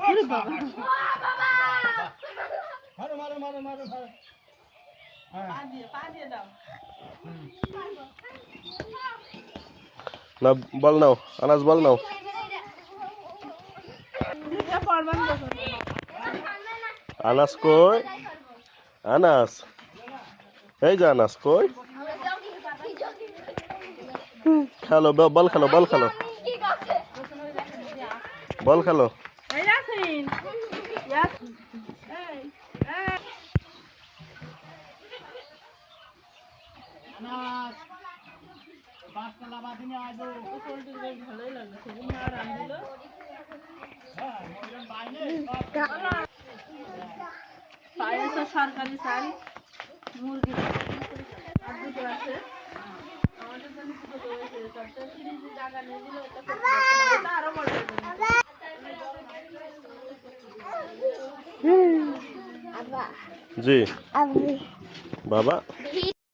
আরে বাবা মারো মারো মারো মারো মারো পা দিয়ে দাও না বল নাও আনাস বল নাও আনাস কই আনাস এই যে আনাস কই খেলো বল খেলো বল খেলো বল খেলো পাঁচতলা বাদিনে আইবো ভালোই লাগছে আর আনছিল পায়েসা সরকারি চাল মুরগি আর দুটো আছে আমাদের জন্য দুটো রয়েছে তাতে ফ্রিজে জায়গা নিয়ে দিলে এটা আরো বড় জি বাবা